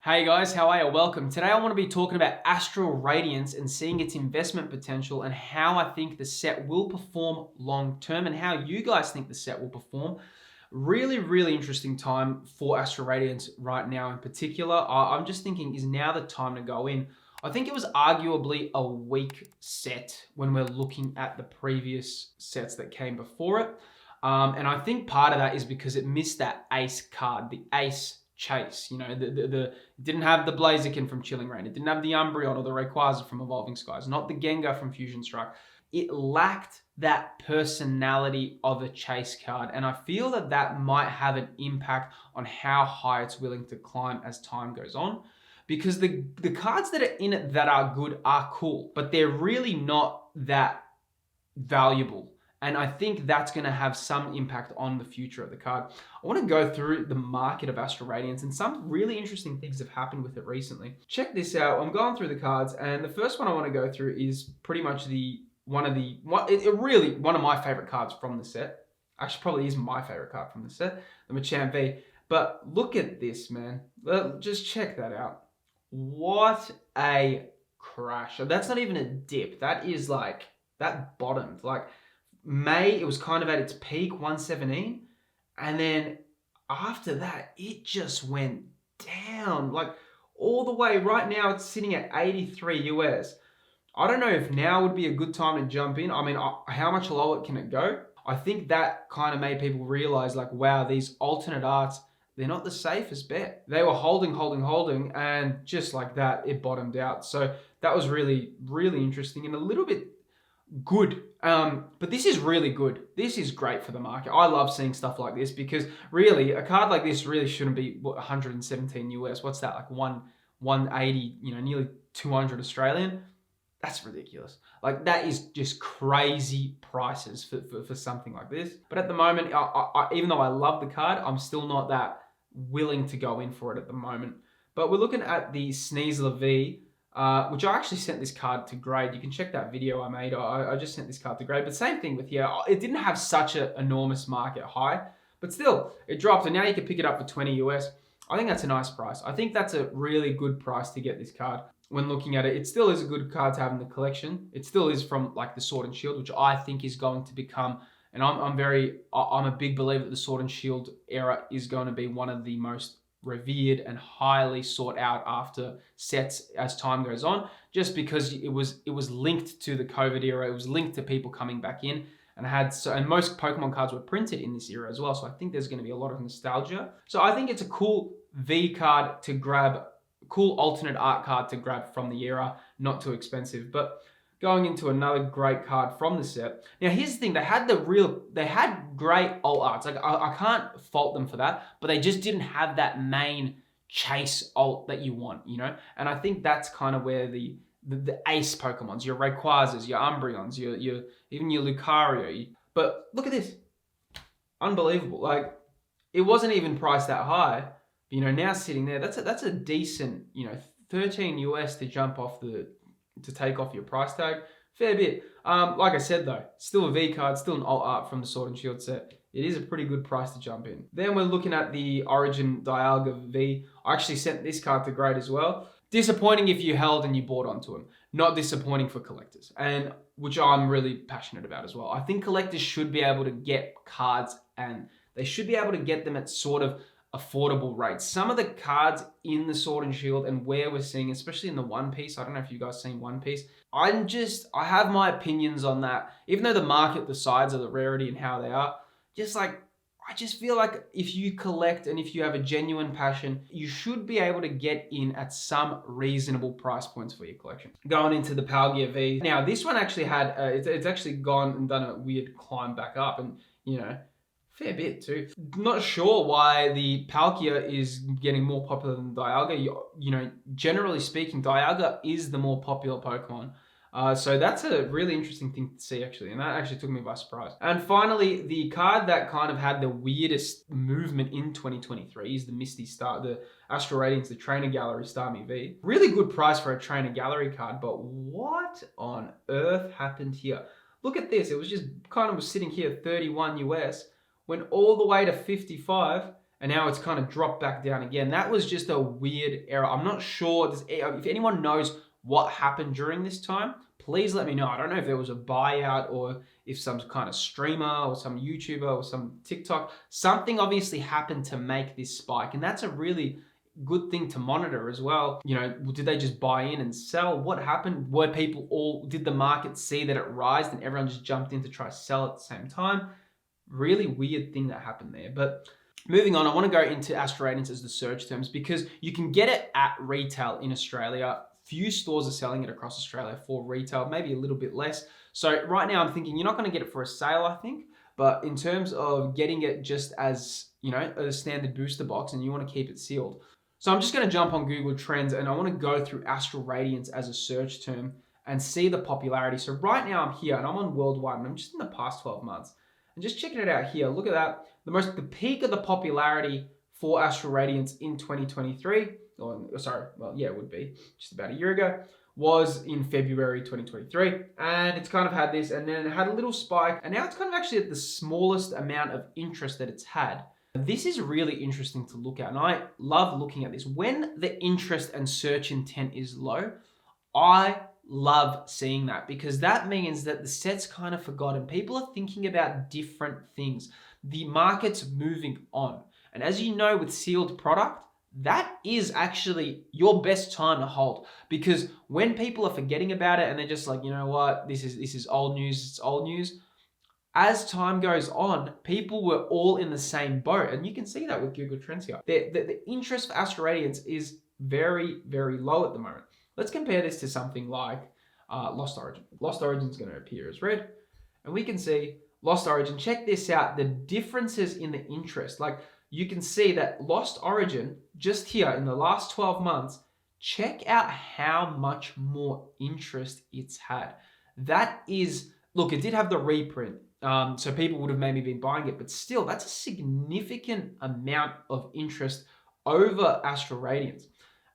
Hey guys, how are you? Welcome. Today I want to be talking about Astral Radiance and seeing its investment potential and how I think the set will perform long term and how you guys think the set will perform. Really interesting time for Astral Radiance right now in particular. I'm just thinking, is now the time to go in? I think it was arguably a weak set when we're looking at the previous sets that came before it. And I think part of that is because it missed that ace card, the ace chase. You know, it didn't have the Blaziken from Chilling Reign. It didn't have the Umbreon or the Rayquaza from Evolving Skies. Not the Gengar from Fusion Strike. It lacked that personality of a chase card. And I feel that that might have an impact on how high it's willing to climb as time goes on. Because the cards that are in it that are good are cool. But they're really not that valuable. And I think that's going to have some impact on the future of the card. I want to go through the market of Astral Radiance, and some really interesting things have happened with it recently. Check this out. I'm going through the cards, and the first one I want to go through is pretty much one of my favorite cards from the set. Actually, probably is my favorite card from the set, the Machamp V. But look at this, man. Just check that out. What a crash. That's not even a dip. That is like, that bottomed. Like, May, it was kind of at its peak, 117. And then after that, it just went down. Like, all the way. Right now, it's sitting at 83 US. I don't know if now would be a good time to jump in. I mean, how much lower can it go? I think that kind of made people realize, like, wow, these alternate arts, they're not the safest bet. They were holding, and just like that, it bottomed out. So that was really interesting and a little bit good. But this is really good. This is great for the market. I love seeing stuff like this because really a card like this really shouldn't be 117 US. What's that, like 180, nearly 200 Australian? That's ridiculous. Like, that is just crazy prices for something like this. But at the moment, I even though I love the card, I'm still not that willing to go in for it at the moment. But we're looking at the Sneasler V, which I actually sent this card to grade. You can check that video I made. I just sent this card to grade. But same thing with here. It didn't have such an enormous market high, but still, it dropped. And now you can pick it up for 20 US. I think that's a nice price. I think that's a really good price to get this card. When looking at it, it still is a good card to have in the collection. It still is from like the Sword and Shield, which I think is going to become, and I'm a big believer that the Sword and Shield era is going to be one of the most revered and highly sought out after sets as time goes on, just because it was linked to the COVID era. It was linked to people coming back in, and most Pokemon cards were printed in this era as well. So I think there's going to be a lot of nostalgia. So I think it's a cool V card to grab, cool alternate art card to grab from the era, not too expensive. But going into another great card from the set. Now, here's the thing. They had great alt arts. Like, I can't fault them for that, but they just didn't have that main chase alt that you want, And I think that's kind of where the ace Pokemons, your Rayquazas, your Umbreons, even your Lucario. But look at this. Unbelievable. Like, it wasn't even priced that high. Now sitting there, that's a decent, 13 US to take off your price tag. Fair bit. Like I said though, still a V card, still an alt art from the Sword and Shield set. It is a pretty good price to jump in. Then we're looking at the Origin Dialga V. I actually sent this card to grade as well. Disappointing if you held and you bought onto them. Not disappointing for collectors, and which I'm really passionate about as well. I think collectors should be able to get cards, and they should be able to get them at sort of affordable rates. Some of the cards in the Sword and Shield and where we're seeing, especially in the One Piece, I don't know if you guys seen One Piece. I have my opinions on that. Even though the market decides of the rarity and how they are, I just feel like if you collect and if you have a genuine passion, you should be able to get in at some reasonable price points for your collection. Going into the Palkia V. Now, this one actually had, it's actually gone and done a weird climb back up, and, fair bit too. Not sure why the Palkia is getting more popular than Dialga. Generally speaking, Dialga is the more popular Pokemon. So that's a really interesting thing to see, actually. And that actually took me by surprise. And finally, the card that kind of had the weirdest movement in 2023 is the Astral Radiance, the Trainer Gallery Starmie V. Really good price for a Trainer Gallery card, but what on earth happened here? Look at this. It was just kind of sitting here at 31 US. Went all the way to 55, and now it's kind of dropped back down again. That was just a weird error. I'm not sure if anyone knows what happened during this time, please let me know. I don't know if there was a buyout or if some kind of streamer or some YouTuber or some TikTok, something obviously happened to make this spike. And that's a really good thing to monitor as well. You know, did they just buy in and sell? What happened? Did the market see that it rised and everyone just jumped in to try to sell at the same time? Really weird thing that happened there. But moving on, I want to go into Astral Radiance as the search terms because you can get it at retail in Australia. Few stores are selling it across Australia for retail, maybe a little bit less. So right now I'm thinking you're not going to get it for a sale, I think. But in terms of getting it just as, you know, a standard booster box and you want to keep it sealed. So I'm just going to jump on Google Trends and I want to go through Astral Radiance as a search term and see the popularity. So right now I'm here and I'm on worldwide and I'm just in the past 12 months. And just checking it out here, look at that. The peak of the popularity for Astral Radiance in 2023, it would be just about a year ago, was in February 2023. And it's kind of had this, and then it had a little spike, and now it's kind of actually at the smallest amount of interest that it's had. This is really interesting to look at, and I love looking at this. When the interest and search intent is low, I love seeing that because that means that the set's kind of forgotten. People are thinking about different things. The market's moving on. And as you know, with sealed product, that is actually your best time to hold because when people are forgetting about it and they're just like, you know what, this is old news, it's old news. As time goes on, people were all in the same boat. And you can see that with Google Trends here. The interest for Astral Radiance is very, very low at the moment. Let's compare this to something like Lost Origin. Lost Origin is going to appear as red. And we can see Lost Origin. Check this out. The differences in the interest. Like you can see that Lost Origin, just here in the last 12 months, check out how much more interest it's had. That is, look, it did have the reprint. So people would have maybe been buying it, but still, that's a significant amount of interest over Astral Radiance.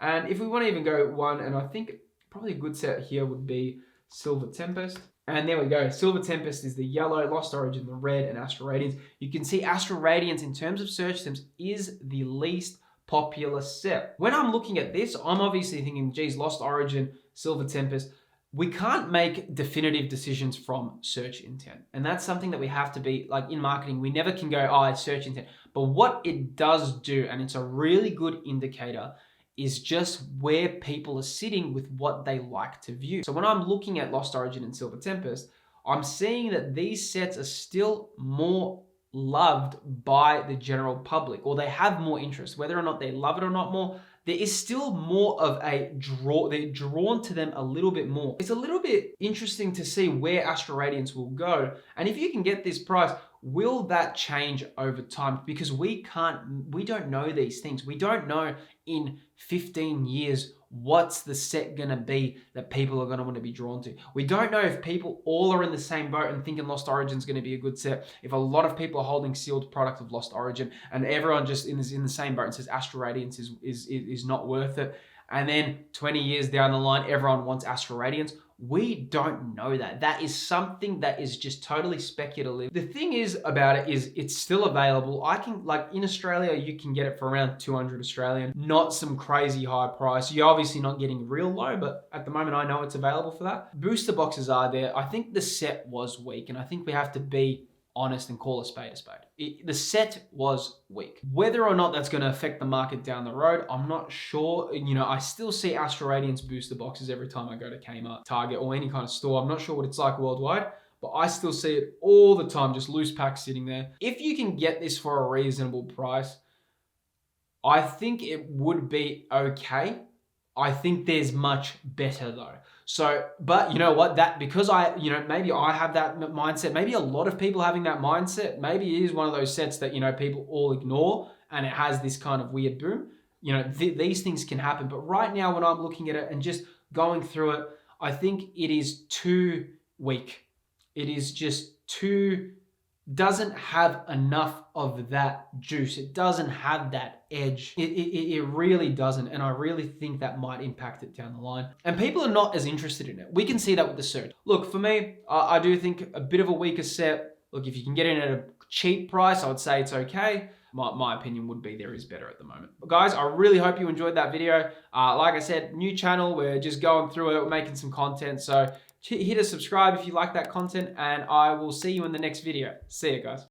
And if we want to even go one, and I think probably a good set here would be Silver Tempest. And there we go. Silver Tempest is the yellow, Lost Origin the red, and Astral Radiance. You can see Astral Radiance in terms of search terms is the least popular set. When I'm looking at this, I'm obviously thinking, geez, Lost Origin, Silver Tempest. We can't make definitive decisions from search intent. And that's something that we have to be, like in marketing, we never can go, oh, it's search intent. But what it does do, and it's a really good indicator, is just where people are sitting with what they like to view. So when I'm looking at Lost Origin and Silver Tempest, I'm seeing that these sets are still more loved by the general public, or they have more interest. Whether or not they love it or not more, there is still more of a draw. They're drawn to them a little bit more. It's a little bit interesting to see where Astral Radiance will go. And if you can get this price, will that change over time? Because we don't know these things. We don't know in 15 years what's the set gonna be that people are gonna want to be drawn to. We don't know if people all are in the same boat and thinking Lost Origin is gonna be a good set. If a lot of people are holding sealed product of Lost Origin and everyone just is in the same boat and says Astral Radiance is not worth it. And then 20 years down the line, everyone wants Astral Radiance. We don't know that. That is something that is just totally speculative. The thing is about it is it's still available. I can, like in Australia, you can get it for around 200 Australian, not some crazy high price. You're obviously not getting real low, but at the moment I know it's available for that. Booster boxes are there. I think the set was weak and I think we have to be honest and call a spade a spade. The set was weak. Whether or not that's going to affect the market down the road, I'm not sure. You know, I still see Astral Radiance booster boxes every time I go to Kmart, Target, or any kind of store. I'm not sure what it's like worldwide, but I still see it all the time, just loose packs sitting there. If you can get this for a reasonable price, I think it would be okay. I think there's much better though. So, but you know what, because maybe I have that mindset, maybe a lot of people having that mindset, maybe it is one of those sets that, people all ignore and it has this kind of weird boom. These things can happen. But right now when I'm looking at it and just going through it, I think it is too weak. It is just doesn't have enough of that juice. It doesn't have that edge. It really doesn't. And I really think that might impact it down the line. And people are not as interested in it. We can see that with the search. Look, for me, I do think a bit of a weaker set. Look, if you can get it at a cheap price, I would say it's okay. my opinion would be there is better at the moment. But guys, I really hope you enjoyed that video. Like I said, new channel, we're just going through it, we're making some content. So hit a subscribe if you like that content, and I will see you in the next video. See you guys.